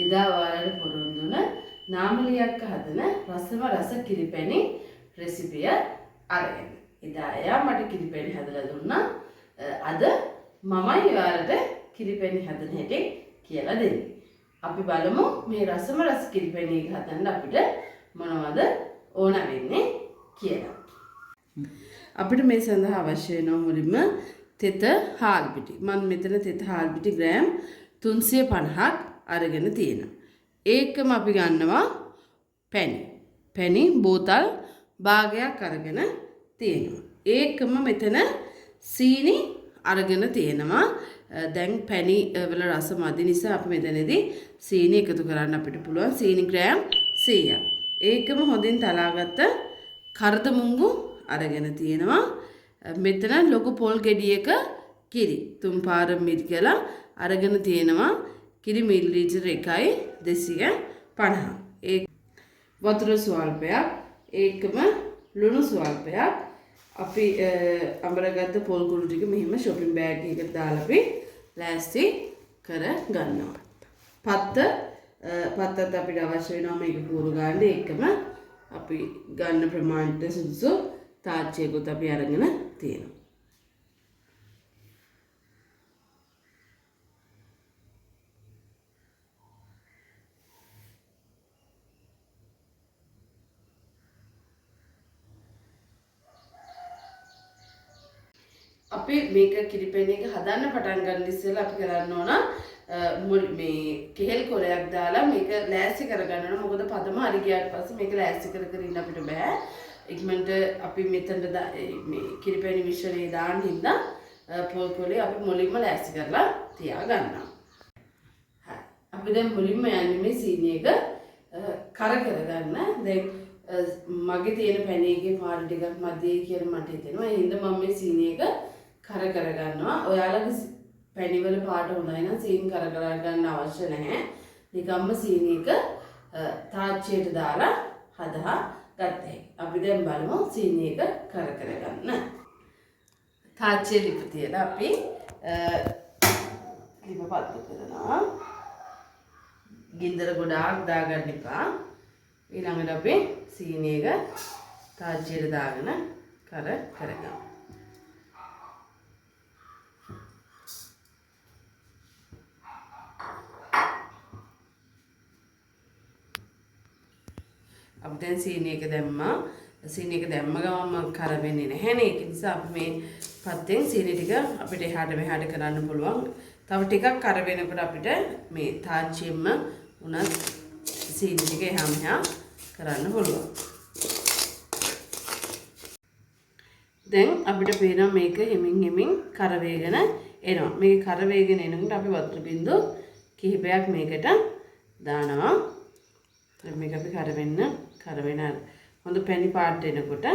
එදා ඔයාලට පොරොන්දුන නාමලියක් හදන රසම රස කිරිපැණි රෙසිපිය අරගෙන. එදා එයා මට කිරිපැණි හදලා දුන්නා. අද මමයි ඔයාලට කිරිපැණි හදන හැටි කියලා දෙන්නේ. අපි බලමු මේ රසම රස කිරිපැණි එක හදන්න අපිට මොනවද ඕන වෙන්නේ කියලා. අපිට මේ සඳහා අවශ්‍ය වෙනවා මුලින්ම තෙත හාල් පිටි. මම මෙතන තෙත හාල් පිටි ග්‍රෑම් 350ක් අරගෙන තියෙනවා. ඒකම අපි ගන්නවා පැණි. පැණි බෝතල් භාගයක් අරගෙන තියෙනවා. ඒකම මෙතන සීනි අරගෙන තියෙනවා. දැන් පැණි වල රස මදි නිසා අපි මෙතනදී සීනි එකතු කරන්න අපිට පුළුවන්. සීනි ග්‍රෑම් 100ක්. ඒකම හොඳින් තලාගත්ත කරදමුංගු අරගෙන තියෙනවා. මෙතන ලොකු පොල් ගෙඩියක කිරි 3 පාර මිරිකලා අරගෙන තියෙනවා. කිරි මිලිලීටර් 1.250. ඒ වතුර ස්වල්පයක්, ඒකම ලුණු ස්වල්පයක්. අපි අඹරගත්ත පොල් කුඩු ටික මෙහිම shopping bag එකකට දාලා අපි ලෑස්ති කර ගන්නවා. පත්තත් අපිට අවශ්‍ය වෙනවා මේක පුරු ගන්න. ඒකම අපි ගන්න ප්‍රමාණයට සුදුසු තාච්චියකුත් අපි අරගෙන තියෙනවා. අපි මේක කිරිපැණි එක හදන්න පටන් ගන්න ඉස්සෙල්ලා අපි කරන්න ඕන මේ කෙහෙල් කොරයක් දාලා මේක ලෑස්ති කරගන්න ඕන. මොකද පදම හරි ගියාට පස්සේ මේක ලෑස්ති කර කර ඉන්න අපිට බෑ. ඉක්මනට අපි මෙතනට මේ කිරිපැණි මිශ්‍රණය දාන්න හින්දා පොල් කොලේ අපි මුලින්ම ලෑස්ති කරලා තියා ගන්නවා. හරි. අපි දැන් මුලින්ම යන්නේ මේ සීනි එක කර කරගන්න. දැන් මගේ තියෙන පැණි එකේ පාට ටිකක් මැදේ කියලා මට හිතෙනවා. ඒ හින්දා මම මේ සීනි එක කර කරගන්නවා. ඔයාලගේ පැණි වල පාට හොඳයි නම් සීනි කර කරගන්න අවශ්‍ය නැහැ. නිකම්ම සීනි එක තාච්චියට දාලා හදා ගත්තේ. අපි දැන් බලමු සීනි එක කර කරගන්න. තාච්චිය ලිප තියලා අපි ලිප පත්තු කරනවා. ගින්දර ගොඩාක් දාගන්න එපා. ඊළඟට අපි සීනි එක තාච්චියට දාගෙන කර කරගමු. අපි දැන් සීනි එක දැම්මා. සීනි එක දැම්ම ගමන් කර වෙන්නේ නැහැ නේ. ඒක නිසා අපි මේ පත්තෙන් සීනි ටික අපිට එහාට මෙහාට කරන්න පුළුවන්. තව ටිකක් කර වෙනකොට අපිට මේ තාච්චියෙම උනත් සීනි ටික එහා මෙහා කරන්න පුළුවන්. දැන් අපිට පේනවා මේක හිමින් කර වේගෙන එනවා. මේක කර වේගෙන එනකොට අපි වතුර බින්දු කිහිපයක් මේකට දානවා. මේක අපි කර වෙන හොඳ පැණි පාට එනකොට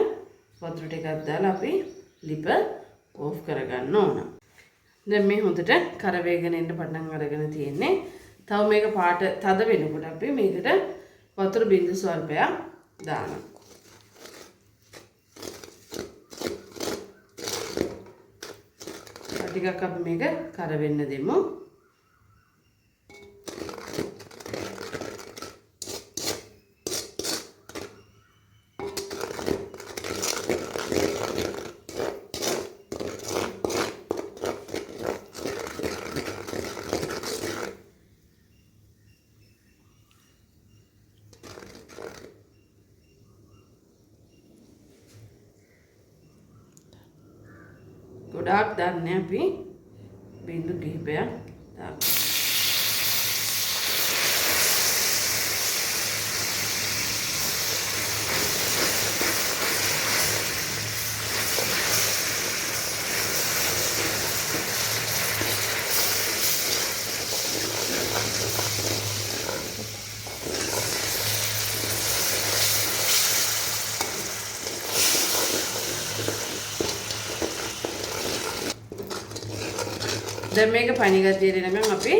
වතුර ටිකක් දාලා අපි ලිප ඕෆ් කරගන්න ඕන. දැන් මේ හොඳට කර වේගෙන එන්න පටන් අරගෙන තියෙන්නේ. තව මේක පාට තද වෙනකොට අපි මේකට වතුර බින්දු ස්වල්පයක් දානවා. ටිකක් අපි මේක කර වෙන්න දෙමු. ගොඩාක් දාන්නේ අපි බින්දු කිහිපයක් දාගන්න. දැන් මේක පණිගතිය දෙනකම් අපි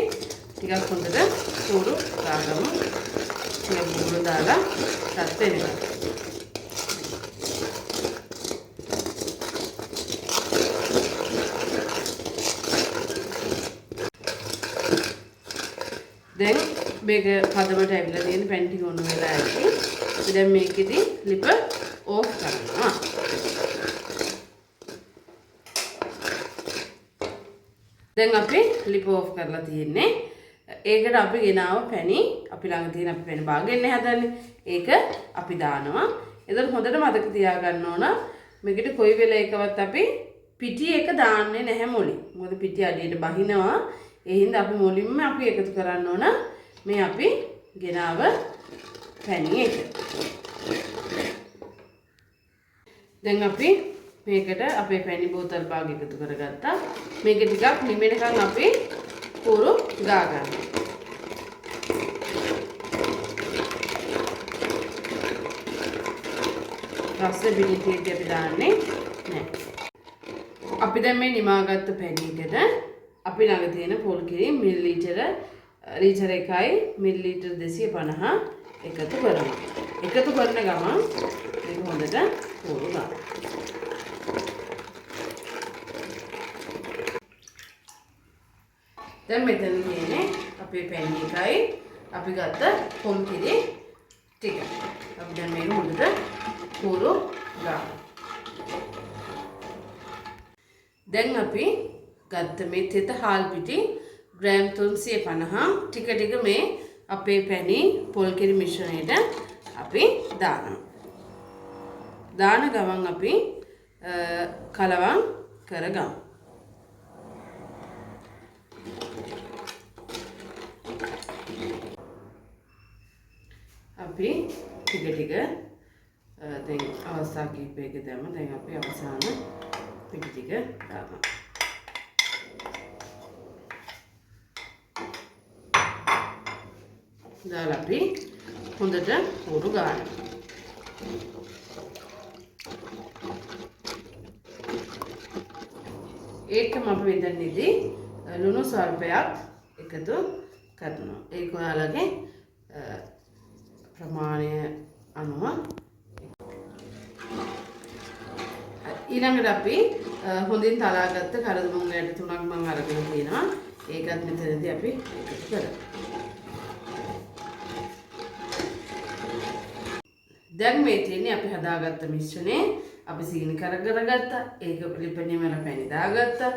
ටිකක් හොඳට කූරු දාගමු. ටිකක් කූරු දාලා රත් වෙනවා. දැන් මේක පදමට ඇවිල්ලා තියෙන පැන් ටික ඔන්න වෙලා ඇති. අපි දැන් මේකෙදි ලිප ඕෆ් කරනවා. දැන් අපි ලිප ඕෆ් කරලා තියෙන්නේ. ඒකට අපි ගෙනාව පැණි අපි ළඟ තියෙන අපි පැණි බාගෙන්නේ හදන්නේ. ඒක අපි දානවා. එතකොට හොඳට මතක තියාගන්න ඕන මේකට කොයි වෙලේකවත් අපි පිටි එක දාන්නේ නැහැ මුලින්. මොකද පිටි අඩියට බහිනවා. ඒ හින්දා අපි මුලින්ම අපි එකතු කරන්න ඕන මේ අපි ගෙනාව පැණි එක. දැන් අපි මේකට අපේ පැණි බෝතල් භාග එකතු කරගත්තා. මේක ටිකක් නිමෙනකන් අපි පුරු ගා ගන්නවා. රස බිලිටියට අපි දාන්නේ නැහැ. අපි දැන් මේ නිමාගත්තු පැණියකට අපි ළඟ තියෙන පොල් කිරි ලීටර 1යි මිලිලීටර් 250 එකතු කරනවා. එකතු කරන ගමන් මේක හොඳට පුරු ගන්නවා. දැන් මෙතන තියෙන්නේ අපේ පැණි එකයි අපි ගත්ත පොල් කිරි ටික. අපි දැන් මේක හොඳට පුරු ගන්නවා. දැන් අපි ගත්ත මේ තෙත හාල් පිටි ග්‍රෑම් 350 ටික ටික මේ අපේ පැණි පොල් කිරි මිශ්‍රණයට අපි දානවා. දාන ගමන් අපි කලවම් කරගමු. අපි ටික ටික දැන් අවස්ථා කිහිපයක දැම්ම. දැන් අපි අවසාන පිටි ටික දානවා. දාලා අපි හොඳට පුරු ගන්නවා. ඒකම අපි මෙතනදී ලුණු ස්වල්පයක් එකතු කරනවා. ඒක ඔයාලගේ ප්‍රමාණය අනුව. ඊළඟට අපි හොඳින් තලාගත්ත කරදමුං ඇට 3ක් මම අරගෙන තියෙනවා. ඒකත් මෙතනදී අපි එකතු කරමු. දැන් මේ තියෙන්නේ අපි හදාගත්ත මිශ්‍රණය. අපි සීනි කරගත්තා. ඒක ලිපෙන්නේ වල පැණි දාගත්තා.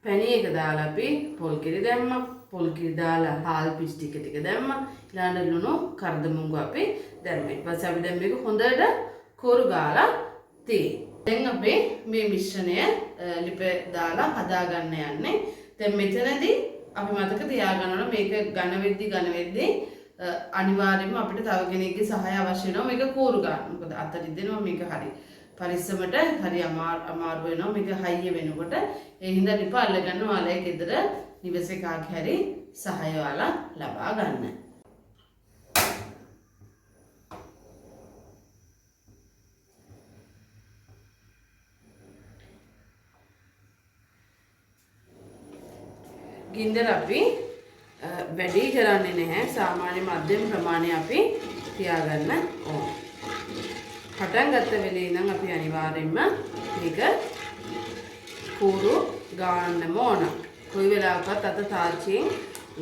පැණි එක දාලා අපි පොල් කිරි දැම්මා. පොල් කිරි දාලා හාල් පිටි ටික ටික දැම්මා. ඊළඟට ලුණු කරදමුංගු අපි දැම්මා. ඊට පස්සේ අපි දැන් මේක හොඳට කොරු ගාලා තියෙනවා. දැන් අපි මේ මිශ්‍රණය ලිපේ දාලා හදාගන්න යන්නේ. දැන් මෙතනදී අපි මතක තියාගන්න ඕන මේක ඝන වෙද්දි අනිවාර්යයෙන්ම අපිට තව කෙනෙක්ගේ සහාය අවශ්‍ය වෙනවා මේක කෝරු ගන්න. මොකද අත රිදෙනවා මේක හරි පරිස්සමට හරි අමාරු වෙනවා මේක හයිය වෙනකොට. ඒ හින්දා ලිප අල්ලගන්න ඔයාලගේ ගෙදර නිවසේ කාගේ හරි සහාය ඔයාලා ලබා ගන්න. ගින්දර අපි වැඩි කරන්නේ නැහැ. සාමාන්‍ය මධ්‍යම ප්‍රමාණය අපි තියාගන්න ඕන. පටන් ගත්ත වෙලේ ඉඳන් අපි අනිවාර්යයෙන්ම මේක කූරු ගන්නම ඕන. කොයි වෙලාවකත් අත තාච්චියෙන්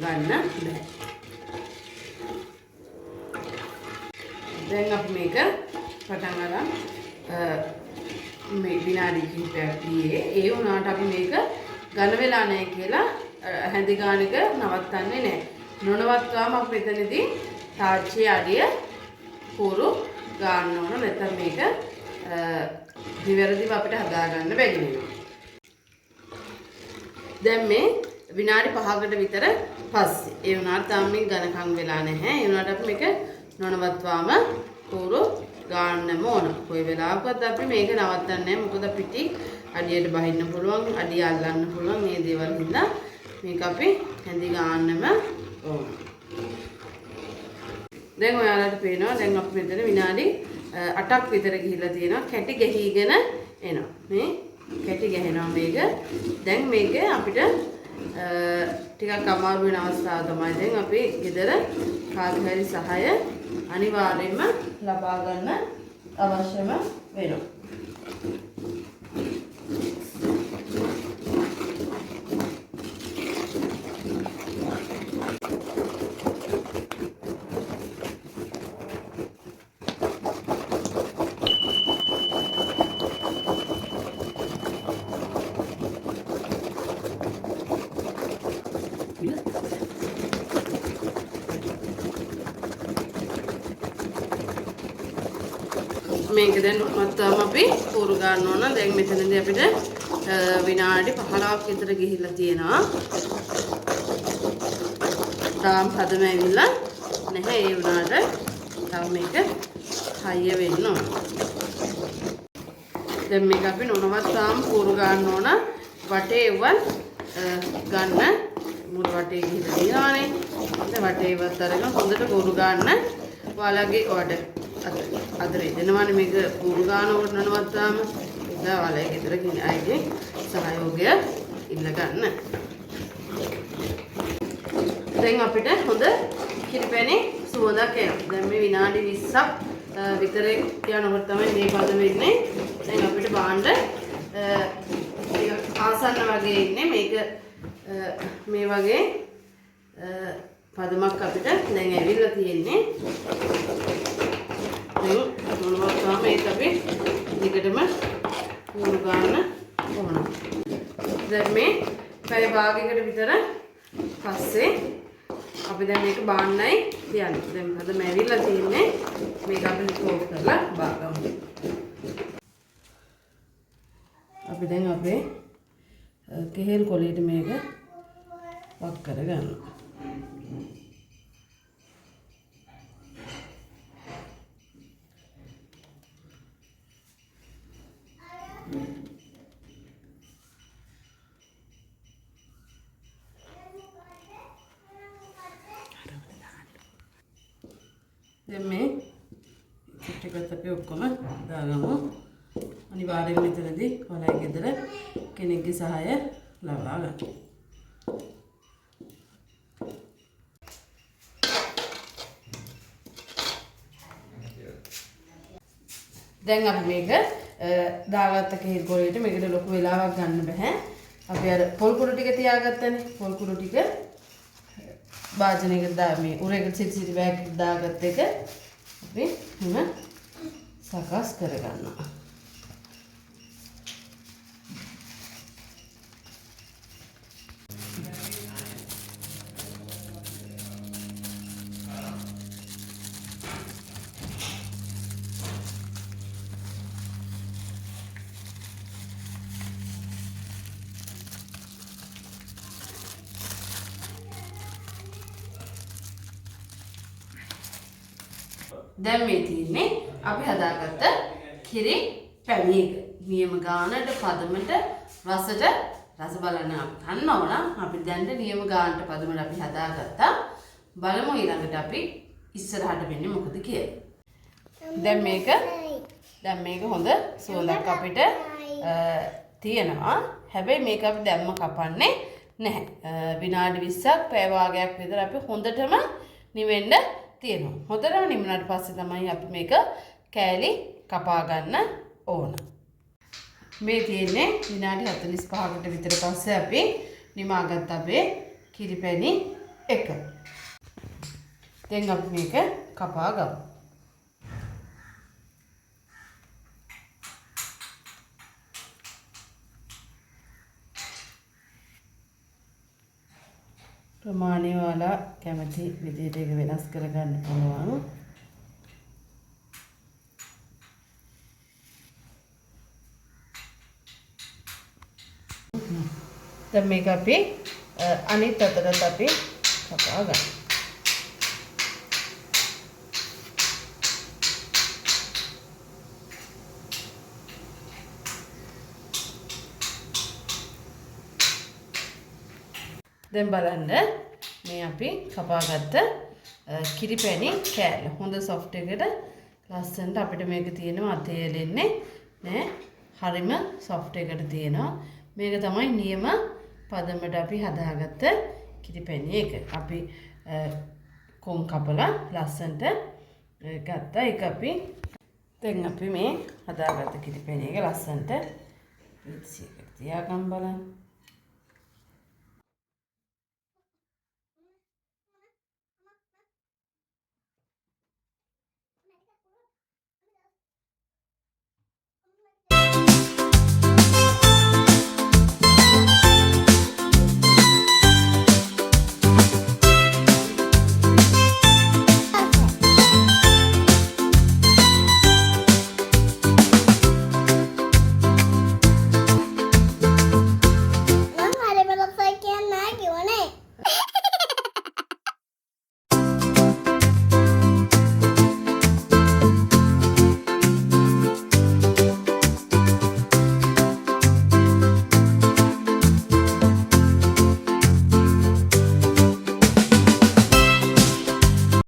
ගන්න බෑ. දැන් අපි මේක පටන් ගන්න මේ විනාඩි කිහිපයක් ගියේ. ඒ වුණාට අපි මේක ඝන වෙලා නැහැ කියලා හැඳි ගානක නවත්තන්නේ නැහැ. නොනවත්වාම අපි මෙතනදී තාච්චියේ අඩිය කූරු ගන්න ඕන. නැත්නම් මේක දිවැරදිව අපිට හදාගන්න බැරි වෙනවා. දැන් මේ විනාඩි 5කට විතර පස්සේ ඒ වුණාට තාම මේ ඝනකම් වෙලා නැහැ. ඒ වුණාට අපි මේක නොනවත්වාම කූරු ගන්නම ඕන. කොයි වෙලාවකවත් අපි මේක නවත්තන්නේ නැහැ. මොකද පිටි අඩියට බහින්න පුළුවන්, අඩිය අල්ලන්න පුළුවන්. මේ දේවල් හින්දා මේක අපි හැඳි ගන්නම ඕන. දැන් ඔයාලට පේනවා දැන් අපි මෙතන විනාඩි 8ක් විතර ගිහිල්ලා තියෙනවා. කැටි ගැහිගෙන එනවා. මේ කැටි ගැහෙනවා මේක. දැන් මේක අපිට ටිකක් අමාරු වෙන අවස්ථාව තමයි දැන් අපි ගෙදර කාගේ හරි සහාය අනිවාර්යයෙන්ම ලබා ගන්න අවශ්‍යම වෙනවා. මේක දැන් මත්තම අපි පුරු ගන්න ඕන. දැන් මෙතනදී අපිට විනාඩි 15ක් විතර ගිහිල්ලා තියෙනවා. තාම හදම ඇවිල්ලා නැහැ. ඒ වුණාට තව මේක හයිය වෙන්න ඕන. දැන් මේක අපි නොනවත් තාම පුරු ගන්න ඕන. වටේ ඉවන් ගන්න මුල් වටේ ගිහිල්ලා තියෙනවානේ. දැන් වටේ ඉවත් අරගෙන හොඳට පුරු ගන්න. ඔයාලගේ ඔඩ අදරේ දෙනවනේ මේක පුරු ගන්නකොට නොනවත් තාම ඉතින් ඔයාලගේ ගෙදර ගිහින් අයගේ සහයෝගය ඉල්ල ගන්න. දැන් අපිට හොඳ කිරිපැණි සුවඳක් එනවා. දැන් මේ විනාඩි 20ක් විතර යනකොට තමයි මේ පද වෙන්නේ. දැන් අපිට බාන්න ආසන්න වගේ ඉන්නේ. මේක මේ වගේ පදමක් අපිට දැන් ඇවිල්ලා තියෙන්නේ. දැන් මොනවද මේක අපි දිගටම පුරු ගන්න ඕන. දැන් මේ පැය භාගයකට විතර පස්සේ අපි දැන් මේක බාන්නයි තියන්නේ. දැන් හදම ඇවිල්ලා තියෙන්නේ. මේක අපි ක්ලෝස් කරලා බාගමු. අපි දැන් අපේ කෙහෙල් කොලේට මේක වක් කරගන්නවා. දැන් මේ ටිකත් අපි ඔක්කොම දාගමු. අනිවාර්යයෙන් මෙතනදී ඔයාලගේ ගෙදර කෙනෙක්ගේ සහාය ලබා ගන්න. දැන් අපි මේක දාගත්ත කෙහෙල් කොලේට මේකට ලොකු වෙලාවක් ගන්න බෑ. අපි අර පොල් කුඩු ටික තියාගත්තනේ. පොල් කුඩු ටික භාජනයකට මේ උරේකට සිටි බෑග් එකට දාගත්ත එක අපි මෙන්න සකස් කරගන්නවා. දැන් මේ තියෙන්නේ අපි හදාගත්ත කිරි පැණි එක. නියම ගානට පදමට රසට රස බලන්න ගන්නවා නම් අපි දැන් නියම ගානට පදමට අපි හදාගත්තා. බලමු ඊළඟට අපි ඉස්සරහට වෙන්නේ මොකද කියලා. දැන් මේක හොඳ සුවඳක් අපිට තියෙනවා. හැබැයි මේක අපි දැම්ම කපන්නේ නැහැ. විනාඩි 20ක් පැය භාගයක් විතර අපි හොඳටම නිවෙන්න තියෙනවා. හොඳටම නිමුණාට පස්සේ තමයි අපි මේක කෑලි කපා ගන්න ඕන. මේ තියෙන්නේ විනාඩි 45කට විතර පස්සේ අපි නිමාගත්ත අපේ කිරිපැණි එක. දැන් අපි මේක කපා ගමු. ප්‍රමාණය ඔයාලා කැමති විදිහට ඒක වෙනස් කරගන්න පුළුවන්. දැන් මේක අපි අනිත් අතට අපි කපා ගන්න. දැන් බලන්න මේ අපි කපාගත්ත කිරිපැණි කෑල්ල හොඳ සොෆ්ට් එකට ලස්සනට අපිට මේක තියෙනවා අතේලෙන්නේ නෑ. හරිම සොෆ්ට් එකට තියෙනවා. මේක තමයි නියම පදමට අපි හදාගත්ත කිරිපැණි එක. අපි කොම් කපලා ලස්සනට ගත්තා. ඒක අපි දැන් අපි මේ හදාගත්ත කිරිපැණි එක ලස්සනට පිටිසියකට තියාගන්න බලන්න.